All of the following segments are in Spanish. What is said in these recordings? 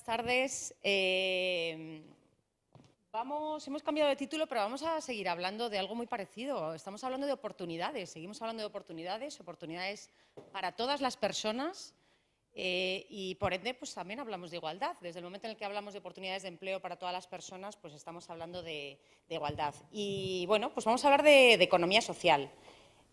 buenas tardes. Hemos cambiado de título, pero vamos a seguir hablando de algo muy parecido. Estamos hablando de oportunidades, seguimos hablando de oportunidades para todas las personas y, por ende, pues también hablamos de igualdad. Desde el momento en el que hablamos de oportunidades de empleo para todas las personas, pues estamos hablando de igualdad. Y, bueno, pues vamos a hablar de economía social.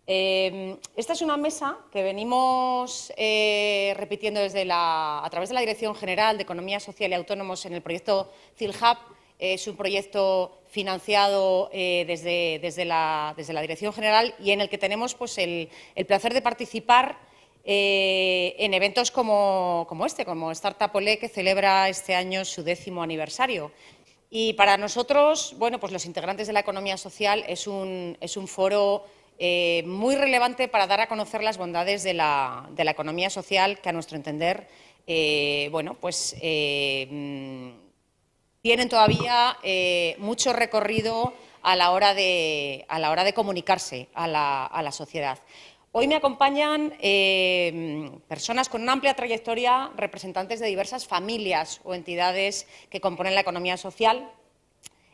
Esta es una mesa que venimos repitiendo a través de la Dirección General de Economía Social y Autónomos en el proyecto CILHub. Es un proyecto financiado desde la Dirección General y en el que tenemos pues, el placer de participar en eventos como Startup Olé, que celebra este año su 10º aniversario. Y para nosotros, bueno, pues los integrantes de la economía social es un foro muy relevante para dar a conocer las bondades de la economía social, que a nuestro entender, bueno, pues tienen todavía mucho recorrido a la hora de comunicarse a la sociedad. Hoy me acompañan personas con una amplia trayectoria, representantes de diversas familias o entidades que componen la economía social.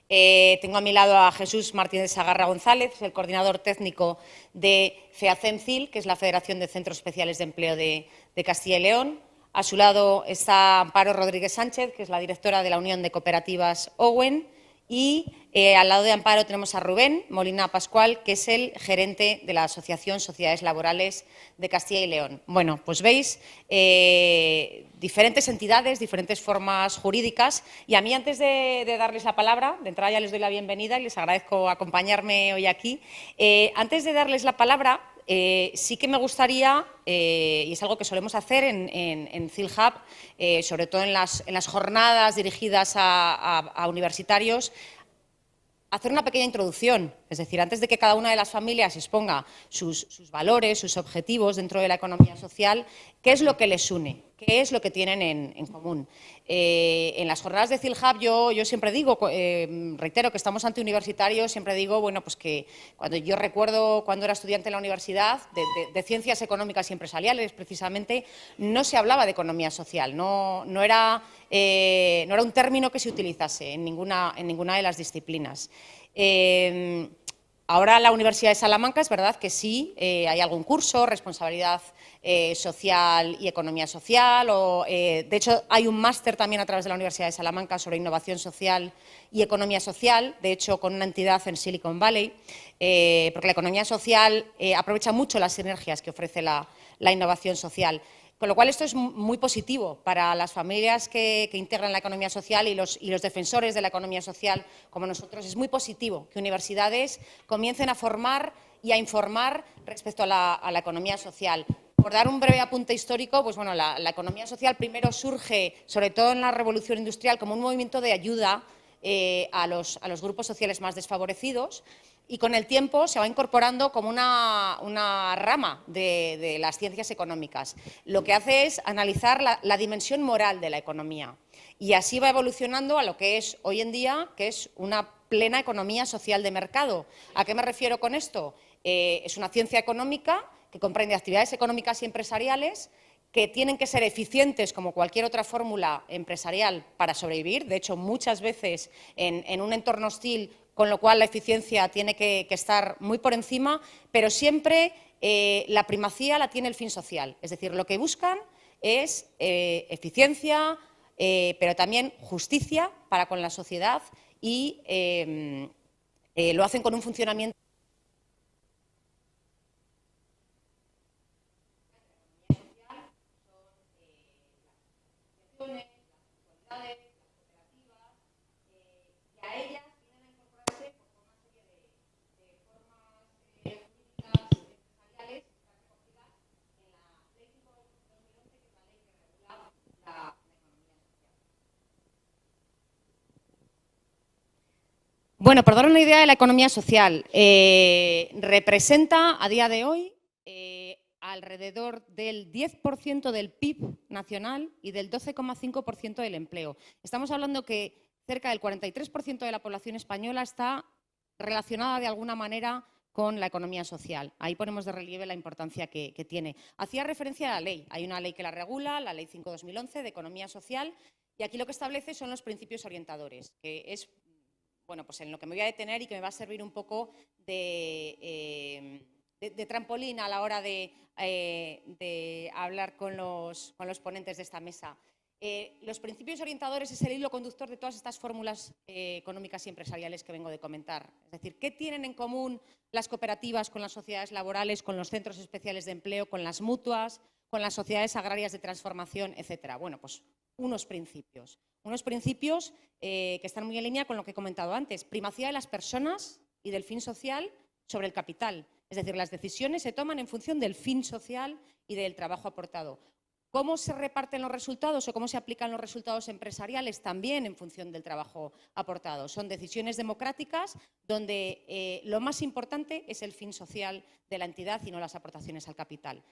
Tengo a mi lado a Jesús Martínez Sagarra González, el coordinador técnico de FEACEMCIL, que es la Federación de Centros Especiales de Empleo de Castilla y León. A su lado está Amparo Rodríguez Sánchez, que es la directora de la Unión de Cooperativas Owen. Y al lado de Amparo tenemos a Rubén Molina Pascual, que es el gerente de la Asociación Sociedades Laborales de Castilla y León. Bueno, pues veis diferentes entidades, diferentes formas jurídicas. Y a mí, antes de darles la palabra, de entrada ya les doy la bienvenida y les agradezco acompañarme hoy aquí. Antes de darles la palabra, sí que me gustaría, y es algo que solemos hacer en CILHub, sobre todo en las jornadas dirigidas a universitarios, hacer una pequeña introducción. Es decir, antes de que cada una de las familias exponga sus valores, sus objetivos dentro de la economía social, ¿qué es lo que les une? ¿Qué es lo que tienen en común? En las jornadas de CILHub yo siempre digo, reitero que estamos ante universitarios, siempre digo, bueno, pues que cuando yo recuerdo cuando era estudiante en la universidad, de ciencias económicas y empresariales, precisamente, no se hablaba de economía social, no era un término que se utilizase en ninguna de las disciplinas. Ahora la Universidad de Salamanca es verdad que sí, hay algún curso, responsabilidad social y economía social, de hecho hay un máster también a través de la Universidad de Salamanca sobre innovación social y economía social, de hecho con una entidad en Silicon Valley, porque la economía social aprovecha mucho las sinergias que ofrece la innovación social. Con lo cual, esto es muy positivo para las familias que integran la economía social y los defensores de la economía social como nosotros. Es muy positivo que universidades comiencen a formar y a informar respecto a la economía social. Por dar un breve apunte histórico, pues bueno, la economía social primero surge, sobre todo en la Revolución Industrial, como un movimiento de ayuda a los grupos sociales más desfavorecidos. Y con el tiempo se va incorporando como una rama de las ciencias económicas. Lo que hace es analizar la dimensión moral de la economía. Y así va evolucionando a lo que es hoy en día, que es una plena economía social de mercado. ¿A qué me refiero con esto? Es una ciencia económica que comprende actividades económicas y empresariales que tienen que ser eficientes como cualquier otra fórmula empresarial para sobrevivir. De hecho, muchas veces en un entorno hostil, con lo cual la eficiencia tiene que estar muy por encima, pero siempre la primacía la tiene el fin social. Es decir, lo que buscan es eficiencia, pero también justicia para con la sociedad y lo hacen con un funcionamiento Bueno, por dar una idea de la economía social, representa a día de hoy alrededor del 10% del PIB nacional y del 12,5% del empleo. Estamos hablando que cerca del 43% de la población española está relacionada de alguna manera con la economía social. Ahí ponemos de relieve la importancia que tiene. Hacía referencia a la ley. Hay una ley que la regula, la Ley 5/2011 de Economía Social, Y aquí lo que establece son los principios orientadores, que es, bueno, pues en lo que me voy a detener y que me va a servir un poco de trampolín a la hora de hablar con los ponentes de esta mesa. Los principios orientadores es el hilo conductor de todas estas fórmulas económicas y empresariales que vengo de comentar. Es decir, ¿qué tienen en común las cooperativas con las sociedades laborales, con los centros especiales de empleo, con las mutuas, con las sociedades agrarias de transformación, etcétera? Bueno, pues unos principios que están muy en línea con lo que he comentado antes. Primacía de las personas y del fin social sobre el capital. Es decir, las decisiones se toman en función del fin social y del trabajo aportado. ¿Cómo se reparten los resultados o cómo se aplican los resultados empresariales? También en función del trabajo aportado. Son decisiones democráticas donde lo más importante es el fin social de la entidad y no las aportaciones al capital.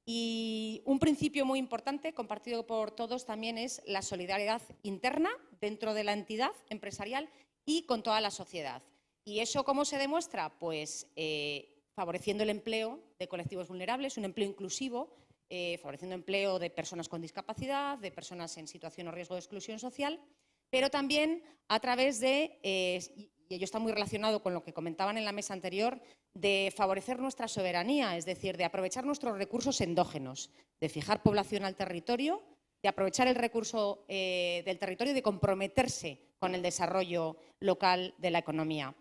Y un principio muy importante, compartido por todos, también es la solidaridad interna dentro de la entidad empresarial y con toda la sociedad. ¿Y eso cómo se demuestra? Pues favoreciendo el empleo de colectivos vulnerables, un empleo inclusivo, favoreciendo empleo de personas con discapacidad, de personas en situación o riesgo de exclusión social, pero también a través de, y ello está muy relacionado con lo que comentaban en la mesa anterior, de favorecer nuestra soberanía, es decir, de aprovechar nuestros recursos endógenos, de fijar población al territorio, de aprovechar el recurso del territorio y de comprometerse con el desarrollo local de la economía.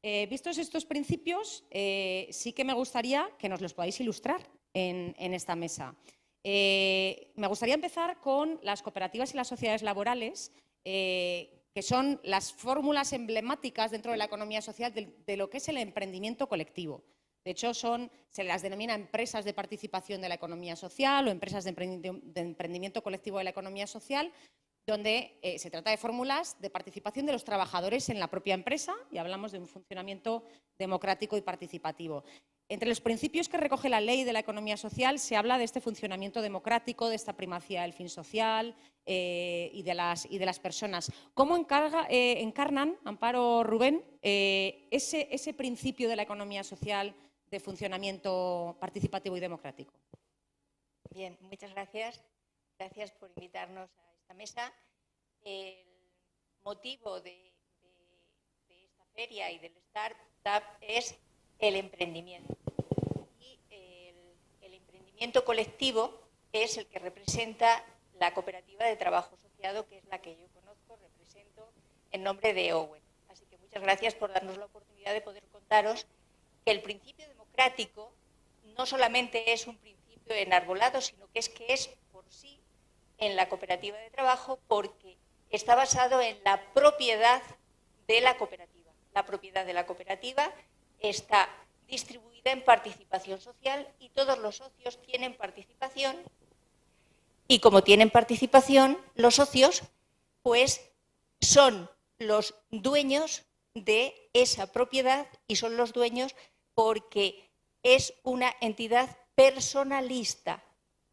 Vistos estos principios, sí que me gustaría que nos los podáis ilustrar en esta mesa. Me gustaría empezar con las cooperativas y las sociedades laborales, que son las fórmulas emblemáticas dentro de la economía social de lo que es el emprendimiento colectivo. De hecho, se las denomina empresas de participación de la economía social o empresas de emprendimiento colectivo de la economía social, donde se trata de fórmulas de participación de los trabajadores en la propia empresa y hablamos de un funcionamiento democrático y participativo. Entre los principios que recoge la ley de la economía social se habla de este funcionamiento democrático, de esta primacía del fin social y de las personas. ¿Cómo encarnan, Amparo, Rubén, ese principio de la economía social de funcionamiento participativo y democrático? Bien, muchas gracias. Gracias por invitarnos a esta mesa. El motivo de esta feria y del Startup es el emprendimiento. Y el emprendimiento colectivo es el que representa la cooperativa de trabajo asociado, que es la que yo conozco, represento en nombre de Owen. Así que muchas gracias por darnos la oportunidad de poder contaros que el principio democrático no solamente es un principio enarbolado, sino que es por sí en la cooperativa de trabajo, porque está basado en la propiedad de la cooperativa. La propiedad de la cooperativa está distribuida en participación social y todos los socios tienen participación, y como tienen participación, los socios pues son los dueños de esa propiedad y son los dueños porque es una entidad personalista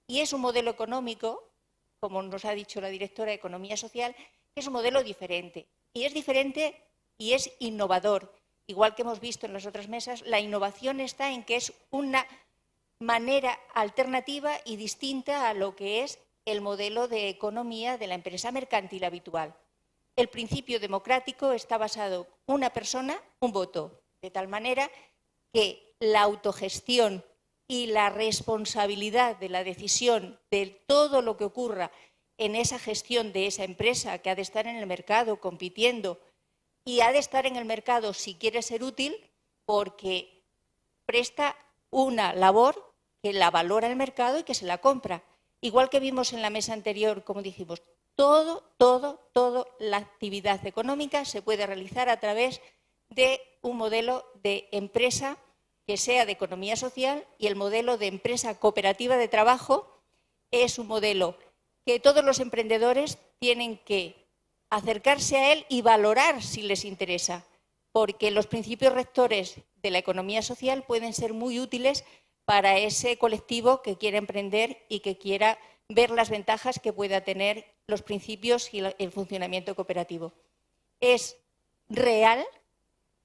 y es un modelo económico, como nos ha dicho la directora de Economía Social, que es un modelo diferente. Y es diferente y es innovador. Igual que hemos visto en las otras mesas, la innovación está en que es una manera alternativa y distinta a lo que es el modelo de economía de la empresa mercantil habitual. El principio democrático está basado en una persona, un voto, de tal manera que la autogestión y la responsabilidad de la decisión de todo lo que ocurra en esa gestión de esa empresa que ha de estar en el mercado compitiendo y ha de estar en el mercado si quiere ser útil porque presta una labor que la valora el mercado y que se la compra. Igual que vimos en la mesa anterior, como dijimos, toda la actividad económica se puede realizar a través de un modelo de empresa que sea de economía social y el modelo de empresa cooperativa de trabajo es un modelo que todos los emprendedores tienen que acercarse a él y valorar si les interesa, porque los principios rectores de la economía social pueden ser muy útiles para ese colectivo que quiera emprender y que quiera ver las ventajas que pueda tener los principios y el funcionamiento cooperativo. Es real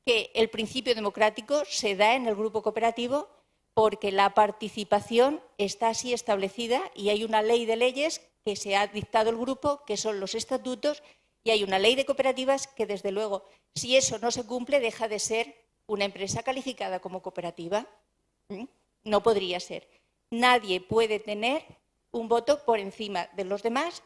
que el principio democrático se da en el grupo cooperativo porque la participación está así establecida y hay una ley de leyes que se ha dictado el grupo, que son los estatutos, y hay una ley de cooperativas que, desde luego, si eso no se cumple, deja de ser una empresa calificada como cooperativa. No podría ser. Nadie puede tener un voto por encima de los demás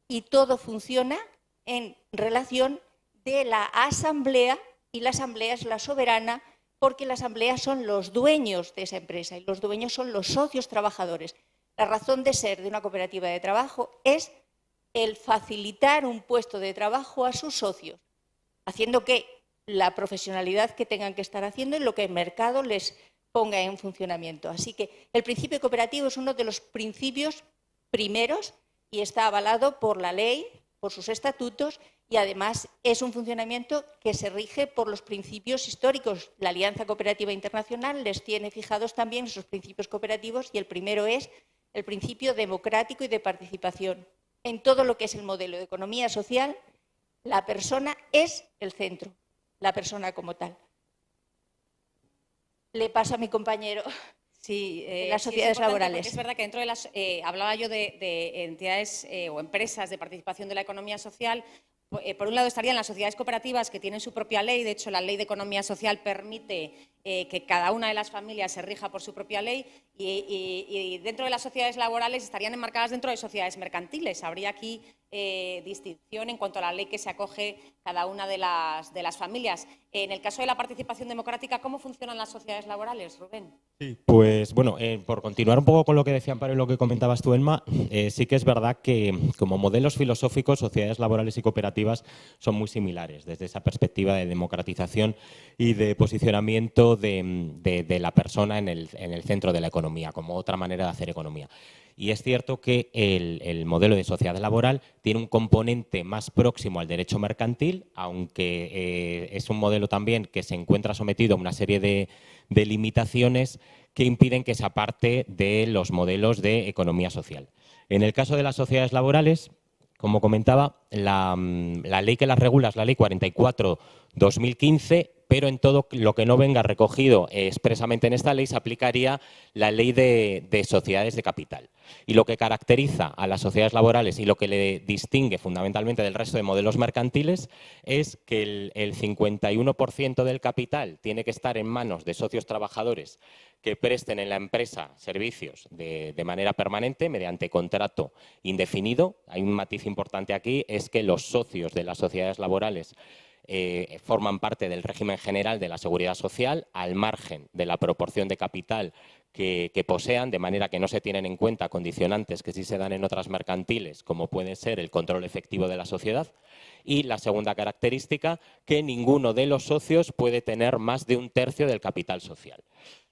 y todo funciona en relación de la asamblea, y la asamblea es la soberana porque la asamblea son los dueños de esa empresa y los dueños son los socios trabajadores. La razón de ser de una cooperativa de trabajo es el facilitar un puesto de trabajo a sus socios, haciendo que la profesionalidad que tengan que estar haciendo y lo que el mercado les ponga en funcionamiento. Así que el principio cooperativo es uno de los principios primeros y está avalado por la ley, por sus estatutos, y además es un funcionamiento que se rige por los principios históricos. La Alianza Cooperativa Internacional les tiene fijados también esos principios cooperativos y el primero es el principio democrático y de participación. En todo lo que es el modelo de economía social, la persona es el centro, la persona como tal. Le paso a mi compañero. Sí, las sociedades laborales. Es verdad que dentro de las, hablaba yo de entidades o empresas de participación de la economía social. Por un lado estarían las sociedades cooperativas que tienen su propia ley. De hecho, la ley de economía social permite que cada una de las familias se rija por su propia ley y dentro de las sociedades laborales estarían enmarcadas dentro de sociedades mercantiles. Habría aquí distinción en cuanto a la ley que se acoge cada una de las familias. En el caso de la participación democrática, ¿cómo funcionan las sociedades laborales, Rubén? Sí, pues bueno, por continuar un poco con lo que decía Amparo y lo que comentabas tú, Elma, sí que es verdad que como modelos filosóficos, sociedades laborales y cooperativas son muy similares desde esa perspectiva de democratización y de posicionamiento de la persona en el centro de la economía, como otra manera de hacer economía. Y es cierto que el modelo de sociedad laboral tiene un componente más próximo al derecho mercantil, aunque es un modelo también que se encuentra sometido a una serie de limitaciones que impiden que se aparte de los modelos de economía social. En el caso de las sociedades laborales, como comentaba, la ley que las regula es la Ley 44/2015, pero en todo lo que no venga recogido expresamente en esta ley se aplicaría la ley de sociedades de capital. Y lo que caracteriza a las sociedades laborales y lo que le distingue fundamentalmente del resto de modelos mercantiles es que el 51% del capital tiene que estar en manos de socios trabajadores que presten en la empresa servicios de manera permanente mediante contrato indefinido. Hay un matiz importante aquí, es que los socios de las sociedades laborales forman parte del régimen general de la seguridad social al margen de la proporción de capital que posean, de manera que no se tienen en cuenta condicionantes que sí se dan en otras mercantiles, como puede ser el control efectivo de la sociedad. Y la segunda característica, que ninguno de los socios puede tener más de 1/3 del capital social.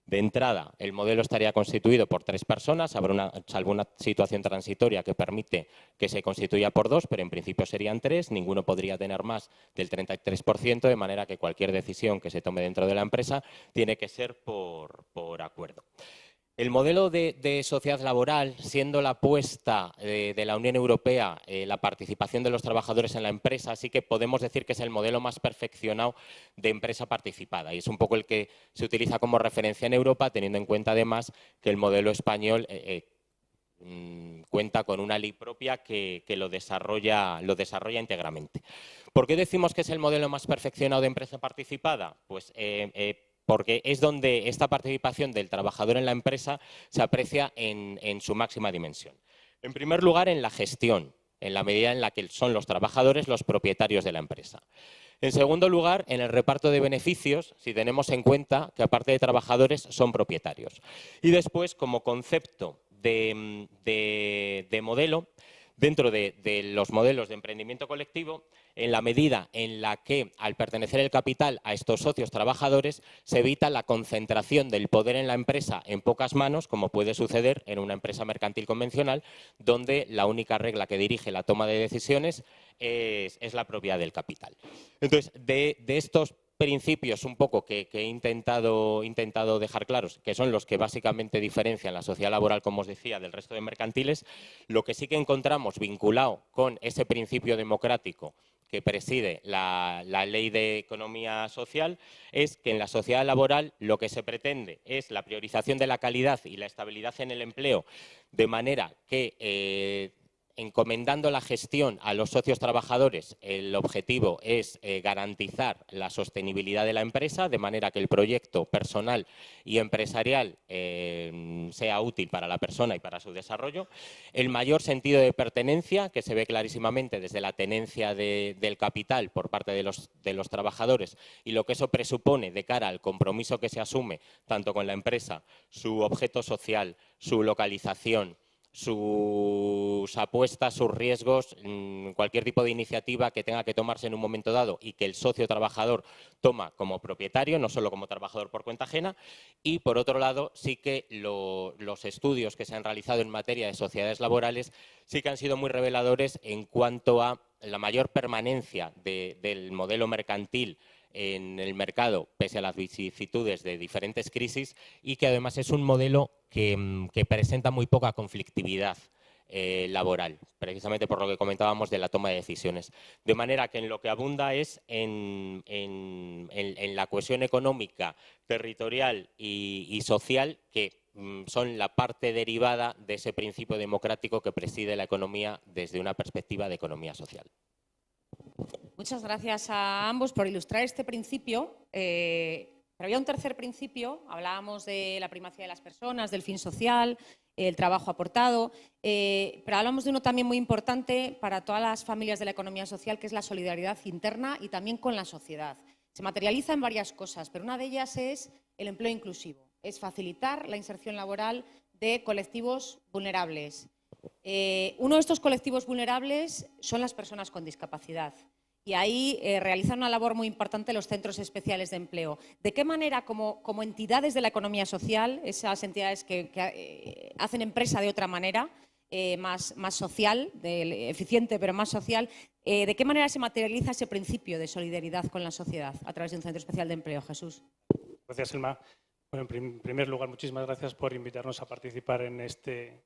De entrada, el modelo estaría constituido por 3 personas, salvo una situación transitoria que permite que se constituya por 2, pero en principio serían 3, ninguno podría tener más del 33%, de manera que cualquier decisión que se tome dentro de la empresa tiene que ser por acuerdo. El modelo de sociedad laboral, siendo la apuesta de la Unión Europea, la participación de los trabajadores en la empresa, sí que podemos decir que es el modelo más perfeccionado de empresa participada y es un poco el que se utiliza como referencia en Europa, teniendo en cuenta además que el modelo español cuenta con una ley propia que lo desarrolla íntegramente. ¿Por qué decimos que es el modelo más perfeccionado de empresa participada? Pues porque es donde esta participación del trabajador en la empresa se aprecia en su máxima dimensión. En primer lugar, en la gestión, en la medida en la que son los trabajadores los propietarios de la empresa. En segundo lugar, en el reparto de beneficios, si tenemos en cuenta que aparte de trabajadores son propietarios. Y después, como concepto de modelo, dentro de los modelos de emprendimiento colectivo, en la medida en la que, al pertenecer el capital a estos socios trabajadores, se evita la concentración del poder en la empresa en pocas manos, como puede suceder en una empresa mercantil convencional, donde la única regla que dirige la toma de decisiones es la propiedad del capital. Entonces, de estos principios un poco que he intentado dejar claros, que son los que básicamente diferencian la sociedad laboral, como os decía, del resto de mercantiles, lo que sí que encontramos vinculado con ese principio democrático que preside la ley de economía social es que en la sociedad laboral lo que se pretende es la priorización de la calidad y la estabilidad en el empleo, de manera que encomendando la gestión a los socios trabajadores, el objetivo es garantizar la sostenibilidad de la empresa, de manera que el proyecto personal y empresarial sea útil para la persona y para su desarrollo. El mayor sentido de pertenencia, que se ve clarísimamente desde la tenencia del capital por parte de los trabajadores y lo que eso presupone de cara al compromiso que se asume tanto con la empresa, su objeto social, su localización, sus apuestas, sus riesgos, cualquier tipo de iniciativa que tenga que tomarse en un momento dado y que el socio trabajador toma como propietario, no solo como trabajador por cuenta ajena. Y, por otro lado, sí que los estudios que se han realizado en materia de sociedades laborales sí que han sido muy reveladores en cuanto a la mayor permanencia del modelo mercantil en el mercado, pese a las vicisitudes de diferentes crisis, y que además es un modelo que presenta muy poca conflictividad laboral, precisamente por lo que comentábamos de la toma de decisiones. De manera que en lo que abunda es en la cohesión económica, territorial y social, que son la parte derivada de ese principio democrático que preside la economía desde una perspectiva de economía social. Muchas gracias a ambos por ilustrar este principio. Pero había un tercer principio, hablábamos de la primacía de las personas, del fin social, el trabajo aportado, pero hablamos de uno también muy importante para todas las familias de la economía social, que es la solidaridad interna y también con la sociedad. Se materializa en varias cosas, pero una de ellas es el empleo inclusivo, es facilitar la inserción laboral de colectivos vulnerables. Uno de estos colectivos vulnerables son las personas con discapacidad. Y ahí realizan una labor muy importante los centros especiales de empleo. ¿De qué manera, como entidades de la economía social, esas entidades que hacen empresa de otra manera, más social, eficiente pero más social, de qué manera se materializa ese principio de solidaridad con la sociedad a través de un centro especial de empleo? Jesús. Gracias, Elma. Bueno, en primer lugar, muchísimas gracias por invitarnos a participar en este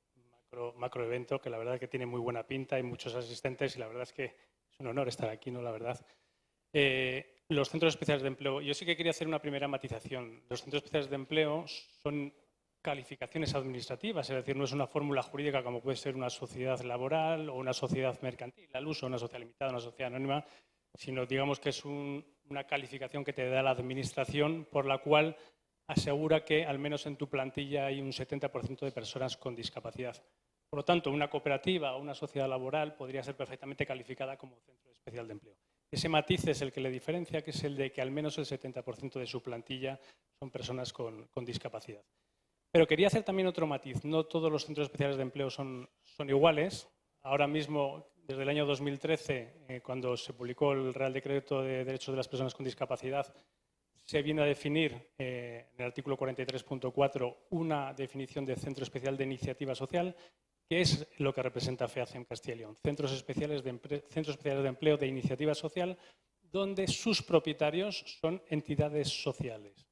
macroevento, que la verdad es que tiene muy buena pinta, hay muchos asistentes y la verdad es que es un honor estar aquí, ¿no? La verdad. Los centros especiales de empleo, yo sí que quería hacer una primera matización. Los centros especiales de empleo son calificaciones administrativas, es decir, no es una fórmula jurídica como puede ser una sociedad laboral o una sociedad mercantil al uso, una sociedad limitada, una sociedad anónima, sino digamos que es una calificación que te da la administración por la cual asegura que al menos en tu plantilla hay un 70% de personas con discapacidad. Por lo tanto, una cooperativa o una sociedad laboral podría ser perfectamente calificada como centro especial de empleo. Ese matiz es el que le diferencia, que es el de que al menos el 70% de su plantilla son personas con discapacidad. Pero quería hacer también otro matiz. No todos los centros especiales de empleo son iguales. Ahora mismo, desde el año 2013, cuando se publicó el Real Decreto de Derechos de las Personas con Discapacidad, se viene a definir en el artículo 43.4 una definición de centro especial de iniciativa social, que es lo que representa FEACEM Castilla y León, centros especiales de empleo de iniciativa social, donde sus propietarios son entidades sociales.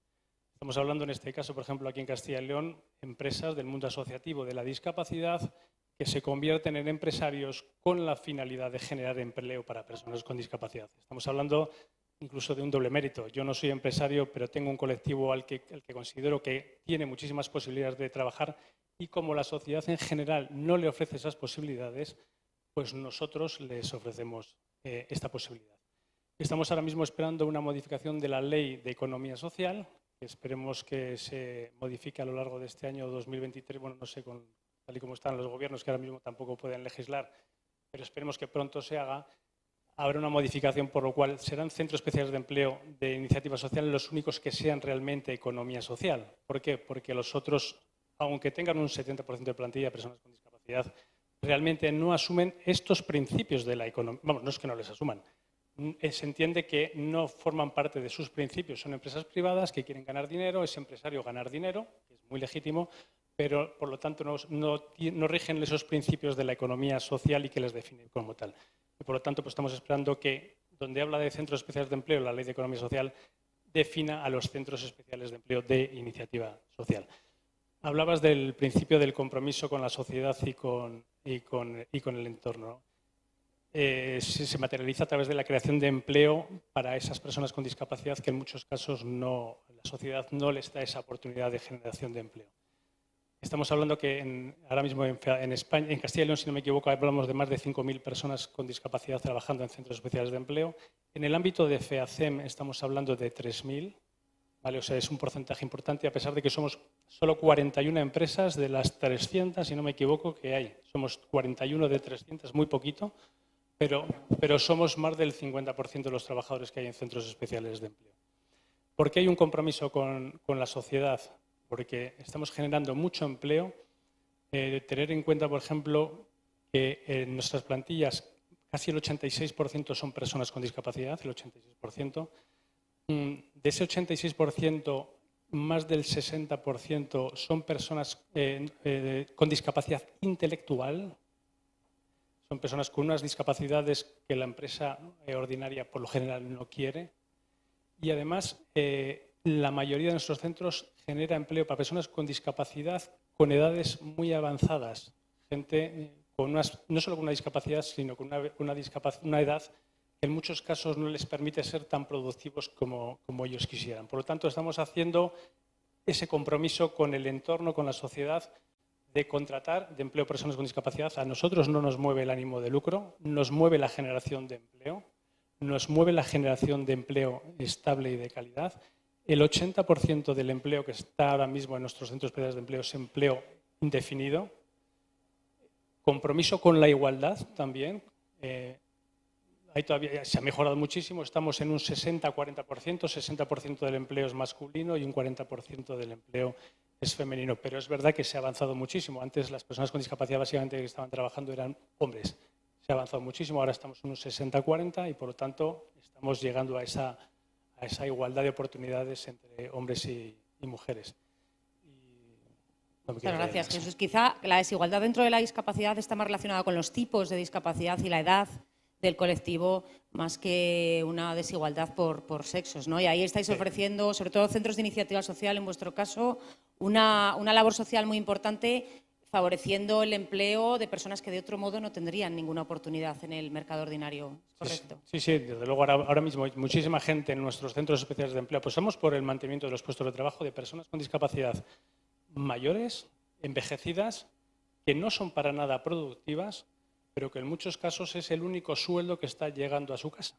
Estamos hablando en este caso, por ejemplo, aquí en Castilla y León, empresas del mundo asociativo de la discapacidad que se convierten en empresarios con la finalidad de generar empleo para personas con discapacidad. Estamos hablando incluso de un doble mérito. Yo no soy empresario, pero tengo un colectivo al que considero que tiene muchísimas posibilidades de trabajar y como la sociedad en general no le ofrece esas posibilidades, pues nosotros les ofrecemos esta posibilidad. Estamos ahora mismo esperando una modificación de la Ley de Economía Social, que esperemos que se modifique a lo largo de este año 2023. Bueno, no sé, tal y como están los gobiernos, que ahora mismo tampoco pueden legislar, pero esperemos que pronto se haga. Habrá una modificación por lo cual serán centros especiales de empleo de iniciativa social los únicos que sean realmente economía social. ¿Por qué? Porque los otros, aunque tengan un 70% de plantilla de personas con discapacidad, realmente no asumen estos principios de la economía. Vamos, no es que no les asuman. Se entiende que no forman parte de sus principios. Son empresas privadas que quieren ganar dinero, es empresario ganar dinero, que es muy legítimo, pero por lo tanto no rigen esos principios de la economía social y que les definen como tal. Y por lo tanto, pues estamos esperando que, donde habla de centros especiales de empleo, la Ley de Economía Social defina a los centros especiales de empleo de iniciativa social. Hablabas del principio del compromiso con la sociedad y con el entorno, ¿no? Se materializa a través de la creación de empleo para esas personas con discapacidad que en muchos casos la sociedad no les da esa oportunidad de generación de empleo. Estamos hablando que ahora mismo en España, en Castilla y León, si no me equivoco, hablamos de más de 5.000 personas con discapacidad trabajando en centros especiales de empleo. En el ámbito de FEACEM estamos hablando de 3.000, ¿vale? O sea, es un porcentaje importante, a pesar de que somos solo 41 empresas de las 300, si no me equivoco, que hay. Somos 41 de 300, muy poquito, pero somos más del 50% de los trabajadores que hay en centros especiales de empleo. ¿Por qué hay un compromiso con la sociedad? Porque estamos generando mucho empleo. Tener en cuenta, por ejemplo, que en nuestras plantillas casi el 86% son personas con discapacidad, el 86%. De ese 86%, más del 60% son personas con discapacidad intelectual. Son personas con unas discapacidades que la empresa ordinaria por lo general no quiere. Y además, la mayoría de nuestros centros genera empleo para personas con discapacidad con edades muy avanzadas. Gente con no solo con una discapacidad, sino con una edad que en muchos casos no les permite ser tan productivos como ellos quisieran. Por lo tanto, estamos haciendo ese compromiso con el entorno, con la sociedad, de contratar de empleo personas con discapacidad. A nosotros no nos mueve el ánimo de lucro, nos mueve la generación de empleo, nos mueve la generación de empleo estable y de calidad. El 80% del empleo que está ahora mismo en nuestros centros especiales de empleo es empleo indefinido. Compromiso con la igualdad también. Ahí todavía se ha mejorado muchísimo. Estamos en un 60-40%. 60% del empleo es masculino y un 40% del empleo es femenino. Pero es verdad que se ha avanzado muchísimo. Antes las personas con discapacidad básicamente que estaban trabajando eran hombres. Se ha avanzado muchísimo. Ahora estamos en un 60-40 y por lo tanto estamos llegando a esa igualdad de oportunidades entre hombres y mujeres. Muchas gracias, Jesús. Quizá la desigualdad dentro de la discapacidad está más relacionada con los tipos de discapacidad y la edad del colectivo, más que una desigualdad por sexos, ¿no? Y ahí estáis ofreciendo, sobre todo centros de iniciativa social, en vuestro caso, una labor social muy importante, favoreciendo el empleo de personas que de otro modo no tendrían ninguna oportunidad en el mercado ordinario. ¿Correcto? Sí, desde luego ahora mismo hay muchísima gente en nuestros centros especiales de empleo. Apostamos por el mantenimiento de los puestos de trabajo de personas con discapacidad mayores, envejecidas, que no son para nada productivas, pero que en muchos casos es el único sueldo que está llegando a su casa.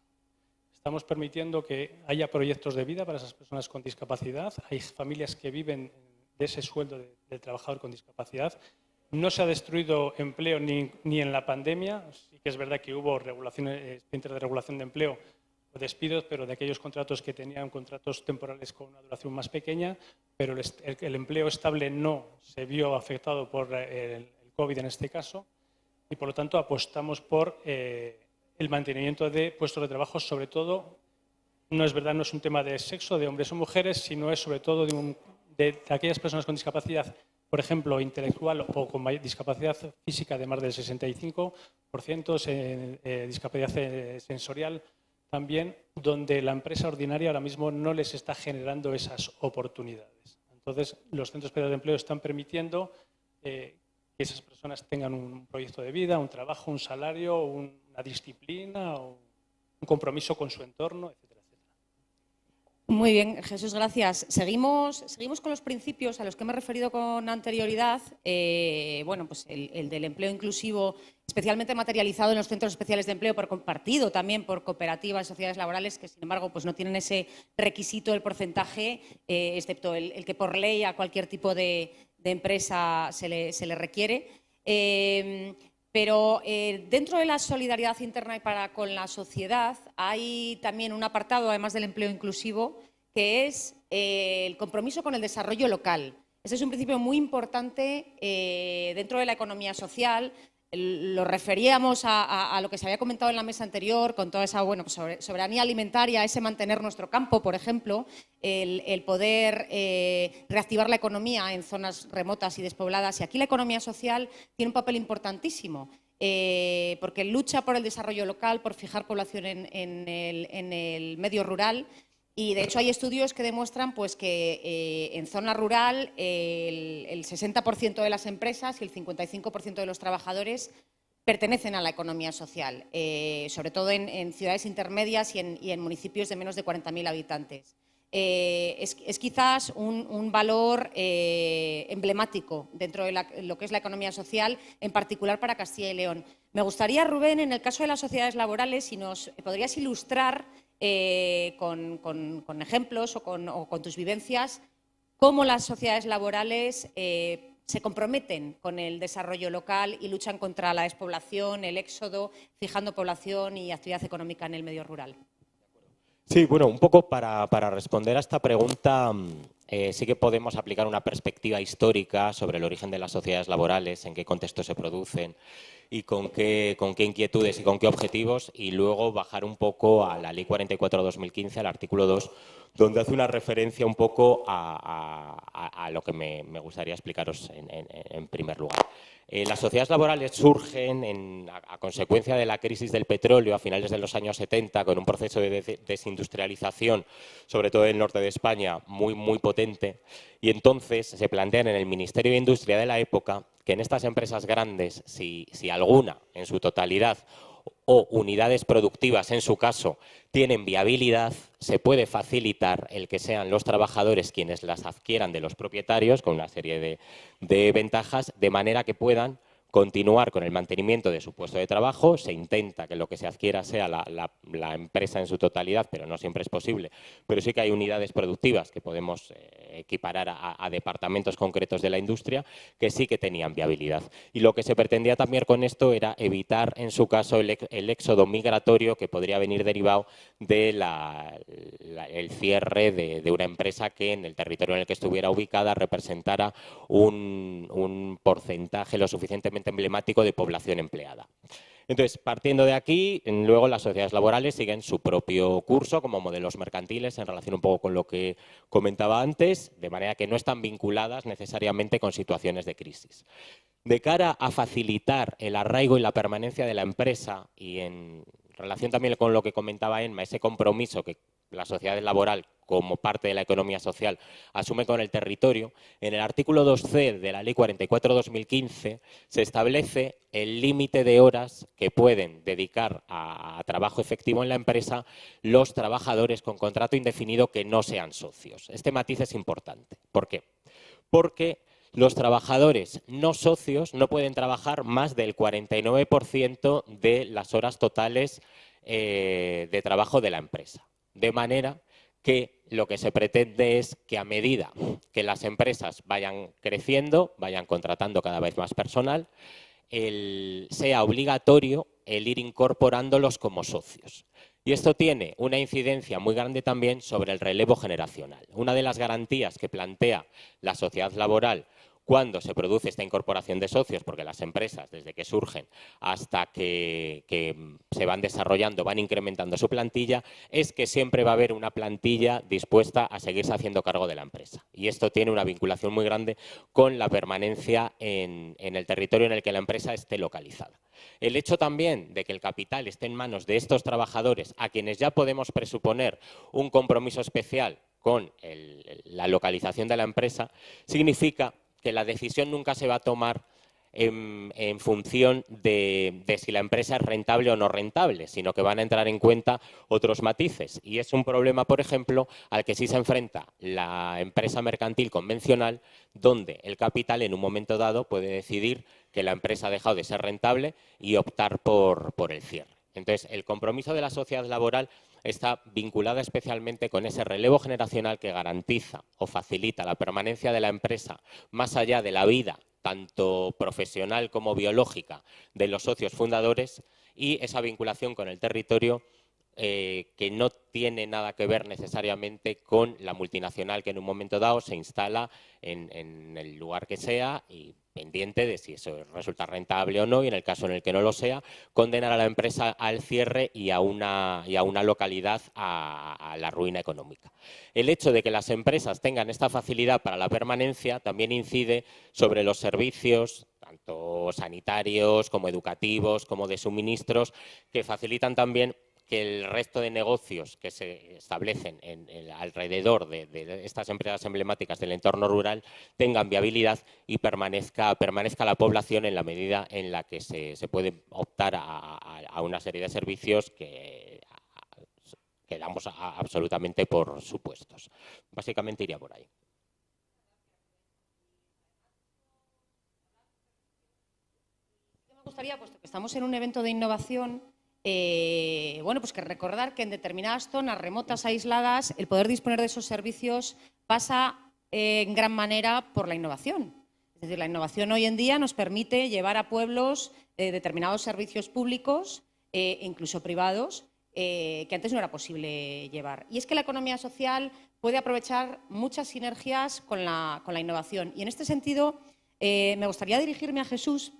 Estamos permitiendo que haya proyectos de vida para esas personas con discapacidad. Hay familias que viven de ese sueldo del trabajador con discapacidad. No se ha destruido empleo ni en la pandemia. Sí que es verdad que hubo expedientes de regulación de empleo o despidos, pero de aquellos contratos que tenían contratos temporales con una duración más pequeña, pero el empleo estable no se vio afectado por el COVID en este caso y por lo tanto apostamos por el mantenimiento de puestos de trabajo, sobre todo, no es verdad, no es un tema de sexo, de hombres o mujeres, sino es sobre todo de aquellas personas con discapacidad, por ejemplo, intelectual o con discapacidad física de más del 65%, discapacidad sensorial también, donde la empresa ordinaria ahora mismo no les está generando esas oportunidades. Entonces, los centros especiales de empleo están permitiendo que esas personas tengan un proyecto de vida, un trabajo, un salario, una disciplina, o un compromiso con su entorno, etcétera, etcétera. Muy bien, Jesús, gracias. Seguimos con los principios a los que me he referido con anterioridad. Bueno, pues el del empleo inclusivo, especialmente materializado en los centros especiales de empleo, pero compartido también por cooperativas y sociedades laborales que, sin embargo, pues no tienen ese requisito del porcentaje, excepto el que por ley a cualquier tipo de empresa se le requiere. Pero dentro de la solidaridad interna y con la sociedad hay también un apartado, además del empleo inclusivo, que es el compromiso con el desarrollo local. Ese es un principio muy importante dentro de la economía social. Lo referíamos a lo que se había comentado en la mesa anterior, con toda esa soberanía alimentaria, ese mantener nuestro campo, por ejemplo, el poder reactivar la economía en zonas remotas y despobladas. Y aquí la economía social tiene un papel importantísimo, porque lucha por el desarrollo local, por fijar población en el medio rural. Y, de hecho, hay estudios que demuestran pues, que en zona rural el 60% de las empresas y el 55% de los trabajadores pertenecen a la economía social, sobre todo en ciudades intermedias y en municipios de menos de 40.000 habitantes. es quizás un valor emblemático dentro de lo que es la economía social, en particular para Castilla y León. Me gustaría, Rubén, en el caso de las sociedades laborales, si nos podrías ilustrar con ejemplos o con tus vivencias cómo las sociedades laborales se comprometen con el desarrollo local y luchan contra la despoblación, el éxodo, fijando población y actividad económica en el medio rural. Sí, bueno, un poco para responder a esta pregunta, sí que podemos aplicar una perspectiva histórica sobre el origen de las sociedades laborales, en qué contexto se producen y con qué inquietudes y con qué objetivos, y luego bajar un poco a la Ley 44/2015, al artículo 2, donde hace una referencia un poco a lo que me gustaría explicaros en primer lugar. Las sociedades laborales surgen a consecuencia de la crisis del petróleo a finales de los años 70, con un proceso de desindustrialización, sobre todo en el norte de España, muy potente, y entonces se plantean en el Ministerio de Industria de la época que en estas empresas grandes, si alguna en su totalidad o unidades productivas, en su caso, tienen viabilidad, se puede facilitar el que sean los trabajadores quienes las adquieran de los propietarios con una serie de ventajas, de manera que puedan continuar con el mantenimiento de su puesto de trabajo. Se intenta que lo que se adquiera sea la empresa en su totalidad, pero no siempre es posible. Pero sí que hay unidades productivas que podemos equiparar a departamentos concretos de la industria que sí que tenían viabilidad. Y lo que se pretendía también con esto era evitar, en su caso, el éxodo migratorio que podría venir derivado del cierre de una empresa que en el territorio en el que estuviera ubicada representara un porcentaje lo suficientemente emblemático de población empleada. Entonces, partiendo de aquí, luego las sociedades laborales siguen su propio curso como modelos mercantiles en relación un poco con lo que comentaba antes, de manera que no están vinculadas necesariamente con situaciones de crisis. De cara a facilitar el arraigo y la permanencia de la empresa y en relación también con lo que comentaba Emma, ese compromiso que la sociedad laboral como parte de la economía social asume con el territorio, en el artículo 2c de la Ley 44/2015 se establece el límite de horas que pueden dedicar a trabajo efectivo en la empresa los trabajadores con contrato indefinido que no sean socios. Este matiz es importante. ¿Por qué? Porque los trabajadores no socios no pueden trabajar más del 49% de las horas totales de trabajo de la empresa. De manera que lo que se pretende es que a medida que las empresas vayan creciendo, vayan contratando cada vez más personal, sea obligatorio el ir incorporándolos como socios. Y esto tiene una incidencia muy grande también sobre el relevo generacional. Una de las garantías que plantea la sociedad laboral cuando se produce esta incorporación de socios, porque las empresas, desde que surgen hasta que se van desarrollando, van incrementando su plantilla, es que siempre va a haber una plantilla dispuesta a seguirse haciendo cargo de la empresa. Y esto tiene una vinculación muy grande con la permanencia en el territorio en el que la empresa esté localizada. El hecho también de que el capital esté en manos de estos trabajadores, a quienes ya podemos presuponer un compromiso especial con la localización de la empresa, significa que la decisión nunca se va a tomar en función de si la empresa es rentable o no rentable, sino que van a entrar en cuenta otros matices. Y es un problema, por ejemplo, al que sí se enfrenta la empresa mercantil convencional, donde el capital en un momento dado puede decidir que la empresa ha dejado de ser rentable y optar por el cierre. Entonces, el compromiso de la sociedad laboral está vinculada especialmente con ese relevo generacional que garantiza o facilita la permanencia de la empresa más allá de la vida, tanto profesional como biológica, de los socios fundadores, y esa vinculación con el territorio que no tiene nada que ver necesariamente con la multinacional que en un momento dado se instala en el lugar que sea y pendiente de si eso resulta rentable o no, y en el caso en el que no lo sea, condenar a la empresa al cierre y a una localidad a la ruina económica. El hecho de que las empresas tengan esta facilidad para la permanencia también incide sobre los servicios, tanto sanitarios como educativos, como de suministros, que facilitan también que el resto de negocios que se establecen alrededor de estas empresas emblemáticas del entorno rural tengan viabilidad y permanezca la población en la medida en la que se puede optar a una serie de servicios que damos absolutamente por supuestos. Básicamente iría por ahí. Me gustaría, puesto que estamos en un evento de innovación, bueno, pues que recordar que en determinadas zonas remotas, aisladas, el poder disponer de esos servicios pasa en gran manera por la innovación. Es decir, la innovación hoy en día nos permite llevar a pueblos determinados servicios públicos, incluso privados, que antes no era posible llevar. Y es que la economía social puede aprovechar muchas sinergias con la innovación. Y en este sentido, me gustaría dirigirme a Jesús,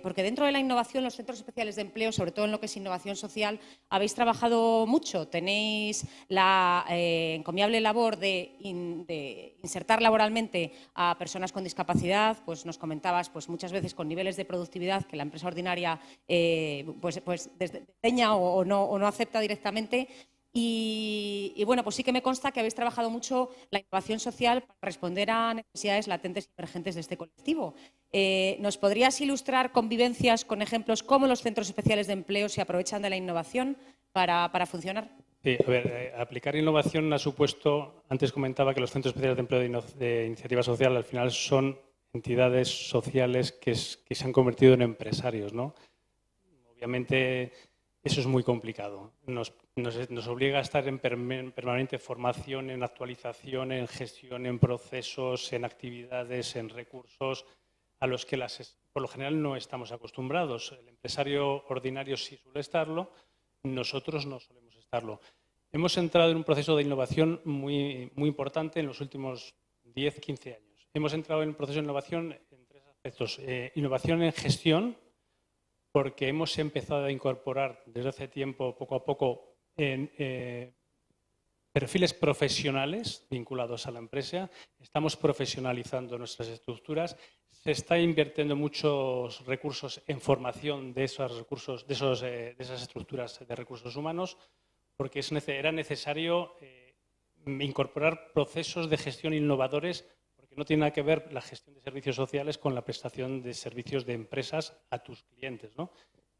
porque dentro de la innovación, los centros especiales de empleo, sobre todo en lo que es innovación social, habéis trabajado mucho. Tenéis la encomiable labor de insertar laboralmente a personas con discapacidad. Pues nos comentabas, pues muchas veces con niveles de productividad que la empresa ordinaria pues desdeña o no acepta directamente. Y bueno, pues sí que me consta que habéis trabajado mucho la innovación social para responder a necesidades latentes y emergentes de este colectivo. ¿Nos podrías ilustrar con vivencias, con ejemplos, cómo los centros especiales de empleo se aprovechan de la innovación para funcionar? Sí, a ver, aplicar innovación ha supuesto, antes comentaba que los centros especiales de empleo de iniciativa social al final son entidades sociales que se han convertido en empresarios, ¿no? Obviamente eso es muy complicado. Nos obliga a estar en permanente formación, en actualización, en gestión, en procesos, en actividades, en recursos a los que por lo general no estamos acostumbrados. El empresario ordinario sí suele estarlo, nosotros no solemos estarlo. Hemos entrado en un proceso de innovación muy importante en los últimos 10, 15 años. Hemos entrado en un proceso de innovación en 3 aspectos. Innovación en gestión, porque hemos empezado a incorporar desde hace tiempo, poco a poco, perfiles profesionales vinculados a la empresa. Estamos profesionalizando nuestras estructuras. Se está invirtiendo muchos recursos en formación de esos recursos, de esas estructuras de recursos humanos, porque era necesario incorporar procesos de gestión innovadores, porque no tiene nada que ver la gestión de servicios sociales con la prestación de servicios de empresas a tus clientes, ¿no?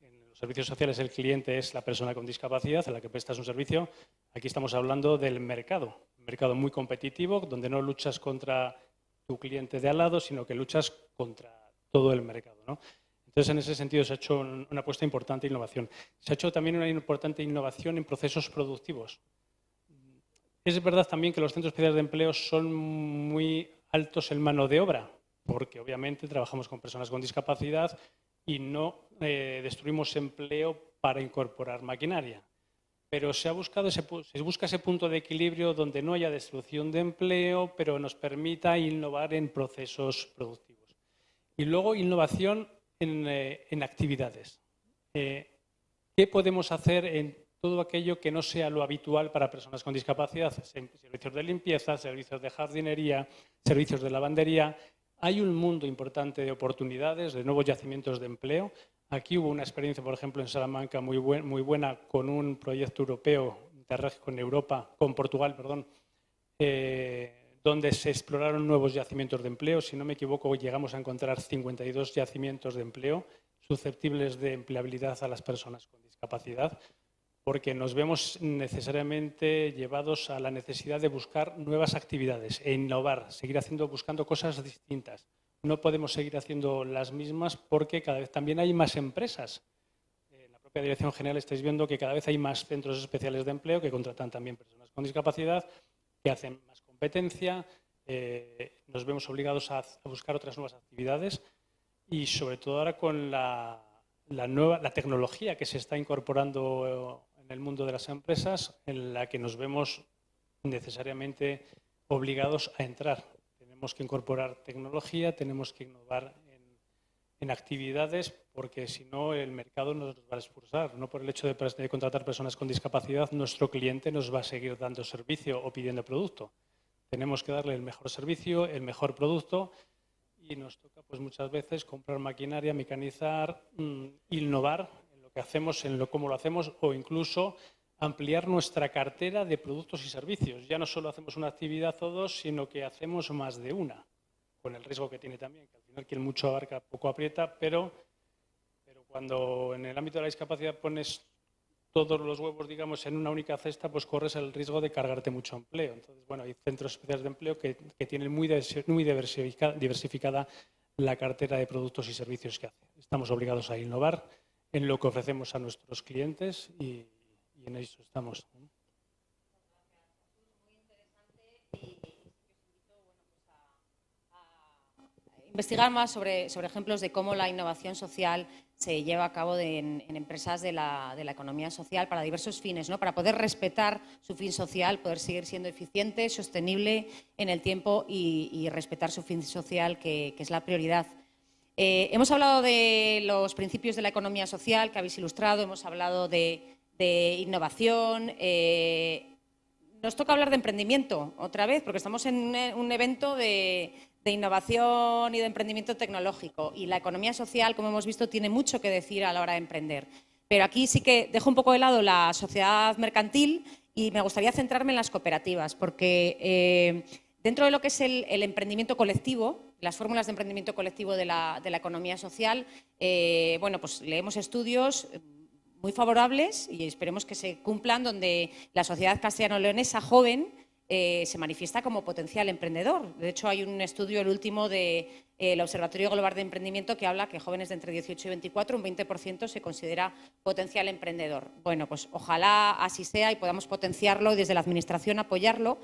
En los servicios sociales el cliente es la persona con discapacidad a la que prestas un servicio. Aquí estamos hablando del mercado, un mercado muy competitivo donde no luchas contra tu cliente de al lado, sino que luchas contra todo el mercado, ¿no? Entonces, en ese sentido, se ha hecho una apuesta importante en innovación. Se ha hecho también una importante innovación en procesos productivos. Es verdad también que los centros especiales de empleo son muy altos en mano de obra, porque obviamente trabajamos con personas con discapacidad y no destruimos empleo para incorporar maquinaria. Pero se busca ese punto de equilibrio donde no haya destrucción de empleo, pero nos permita innovar en procesos productivos. Y luego innovación en actividades. ¿Qué podemos hacer en todo aquello que no sea lo habitual para personas con discapacidad? Servicios de limpieza, servicios de jardinería, servicios de lavandería. Hay un mundo importante de oportunidades, de nuevos yacimientos de empleo. Aquí hubo una experiencia, por ejemplo, en Salamanca muy buena con un proyecto europeo, Interreg con Portugal, donde se exploraron nuevos yacimientos de empleo. Si no me equivoco, llegamos a encontrar 52 yacimientos de empleo susceptibles de empleabilidad a las personas con discapacidad, porque nos vemos necesariamente llevados a la necesidad de buscar nuevas actividades e innovar, seguir buscando cosas distintas. No podemos seguir haciendo las mismas porque cada vez también hay más empresas. En la propia Dirección General estáis viendo que cada vez hay más centros especiales de empleo que contratan también personas con discapacidad, que hacen más competencia, nos vemos obligados a buscar otras nuevas actividades y sobre todo ahora con la tecnología que se está incorporando en el mundo de las empresas, en la que nos vemos necesariamente obligados a entrar. Tenemos que incorporar tecnología, tenemos que innovar en actividades, porque si no el mercado nos va a expulsar. No por el hecho de contratar personas con discapacidad, nuestro cliente nos va a seguir dando servicio o pidiendo producto. Tenemos que darle el mejor servicio, el mejor producto, y nos toca pues muchas veces comprar maquinaria, mecanizar, innovar en lo que hacemos, cómo lo hacemos, o incluso ampliar nuestra cartera de productos y servicios. Ya no solo hacemos una actividad o dos, sino que hacemos más de una, con el riesgo que tiene también, que al final quien mucho abarca poco aprieta, pero cuando en el ámbito de la discapacidad pones todos los huevos, digamos, en una única cesta, pues corres el riesgo de cargarte mucho empleo. Entonces, bueno, hay centros especiales de empleo que tienen muy diversificada la cartera de productos y servicios que hacen. Estamos obligados a innovar en lo que ofrecemos a nuestros clientes y en eso estamos. Investigar más sobre ejemplos de cómo la innovación social se lleva a cabo en empresas de la economía social para diversos fines, ¿no? Para poder respetar su fin social, poder seguir siendo eficiente, sostenible en el tiempo y respetar su fin social, que es la prioridad. Hemos hablado de los principios de la economía social que habéis ilustrado, hemos hablado de innovación. Nos toca hablar de emprendimiento otra vez, porque estamos en un evento de innovación y de emprendimiento tecnológico. Y la economía social, como hemos visto, tiene mucho que decir a la hora de emprender. Pero aquí sí que dejo un poco de lado la sociedad mercantil y me gustaría centrarme en las cooperativas, porque dentro de lo que es el emprendimiento colectivo, las fórmulas de emprendimiento colectivo de la economía social, bueno, pues leemos estudios muy favorables y esperemos que se cumplan, donde la sociedad castellano-leonesa joven se manifiesta como potencial emprendedor. De hecho, hay un estudio, el último, del Observatorio Global de Emprendimiento, que habla que jóvenes de entre 18 y 24, un 20% se considera potencial emprendedor. Bueno, pues ojalá así sea y podamos potenciarlo y desde la Administración apoyarlo.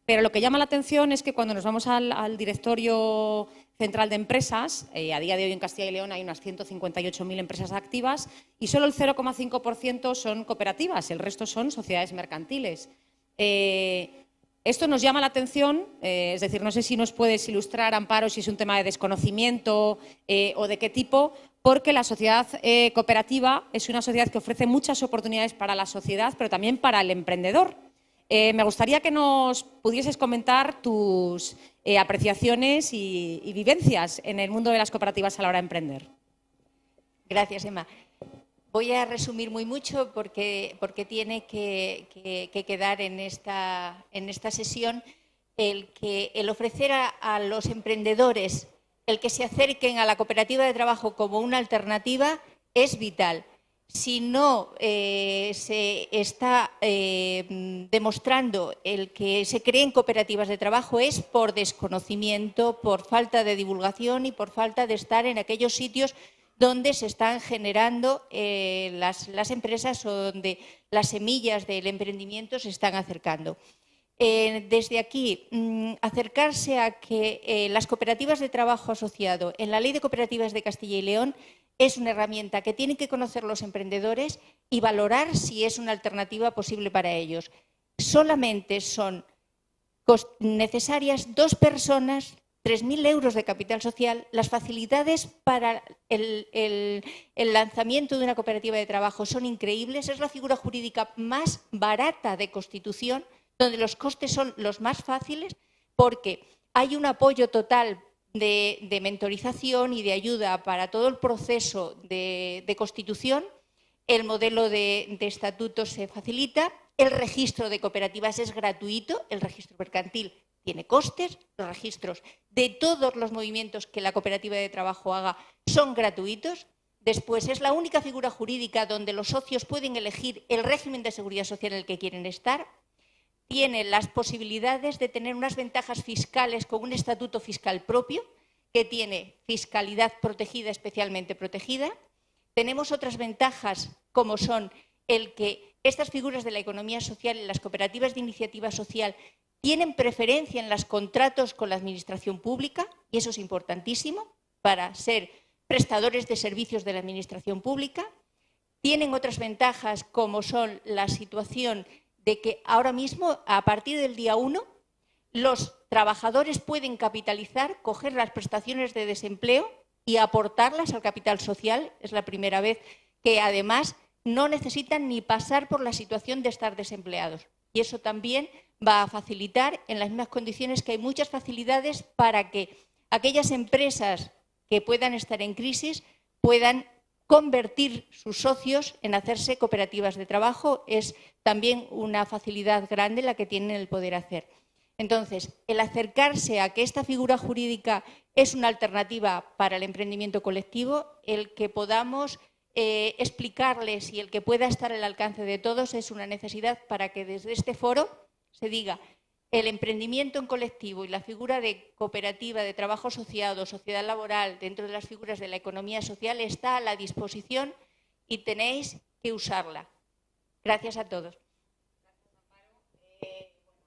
Pero lo que llama la atención es que cuando nos vamos al directorio central de empresas, a día de hoy en Castilla y León hay unas 158.000 empresas activas y solo el 0,5% son cooperativas, el resto son sociedades mercantiles. Esto nos llama la atención, es decir, no sé si nos puedes ilustrar, Amparo, si es un tema de desconocimiento o de qué tipo, porque la sociedad cooperativa es una sociedad que ofrece muchas oportunidades para la sociedad, pero también para el emprendedor. Me gustaría que nos pudieses comentar tus apreciaciones y vivencias en el mundo de las cooperativas a la hora de emprender. Gracias, Emma. Voy a resumir muy mucho porque tiene que quedar en esta sesión el ofrecer a los emprendedores el que se acerquen a la cooperativa de trabajo como una alternativa es vital. Si no se está demostrando el que se creen cooperativas de trabajo es por desconocimiento, por falta de divulgación y por falta de estar en aquellos sitios donde se están generando las empresas o donde las semillas del emprendimiento se están acercando. Desde aquí, acercarse a que las cooperativas de trabajo asociado en la Ley de Cooperativas de Castilla y León es una herramienta que tienen que conocer los emprendedores y valorar si es una alternativa posible para ellos. Solamente son necesarias 2 personas, 3.000 euros de capital social. Las facilidades para el lanzamiento de una cooperativa de trabajo son increíbles. Es la figura jurídica más barata de constitución, donde los costes son los más fáciles, porque hay un apoyo total de mentorización y de ayuda para todo el proceso de constitución. El modelo de estatutos se facilita. El registro de cooperativas es gratuito. El registro mercantil tiene costes. Los registros de todos los movimientos que la cooperativa de trabajo haga son gratuitos. Después, es la única figura jurídica donde los socios pueden elegir el régimen de seguridad social en el que quieren estar. Tiene las posibilidades de tener unas ventajas fiscales con un estatuto fiscal propio, que tiene fiscalidad protegida, especialmente protegida. Tenemos otras ventajas, como son el que estas figuras de la economía social y las cooperativas de iniciativa social tienen preferencia en los contratos con la administración pública, y eso es importantísimo para ser prestadores de servicios de la administración pública. Tienen otras ventajas, como son la situación de que ahora mismo, a partir del día 1, los trabajadores pueden capitalizar, coger las prestaciones de desempleo y aportarlas al capital social. Es la primera vez que, además, no necesitan ni pasar por la situación de estar desempleados. Y eso también va a facilitar, en las mismas condiciones que hay muchas facilidades para que aquellas empresas que puedan estar en crisis puedan convertir sus socios en hacerse cooperativas de trabajo. Es también una facilidad grande la que tienen el poder hacer. Entonces, el acercarse a que esta figura jurídica es una alternativa para el emprendimiento colectivo, el que podamos explicarles y el que pueda estar al alcance de todos es una necesidad para que desde este foro se diga el emprendimiento en colectivo y la figura de cooperativa, de trabajo asociado, sociedad laboral, dentro de las figuras de la economía social, está a la disposición y tenéis que usarla. Gracias a todos.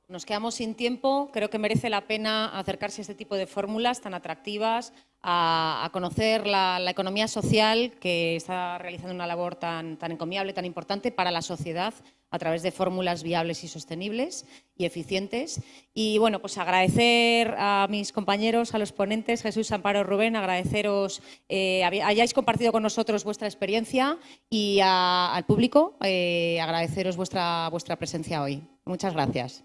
Nos quedamos sin tiempo. Creo que merece la pena acercarse a este tipo de fórmulas tan atractivas, a conocer la economía social, que está realizando una labor tan encomiable, tan importante para la sociedad, a través de fórmulas viables y sostenibles y eficientes. Y bueno, pues agradecer a mis compañeros, a los ponentes, Jesús, Amparo, Rubén, agradeceros hayáis compartido con nosotros vuestra experiencia y al público agradeceros vuestra presencia hoy. Muchas gracias.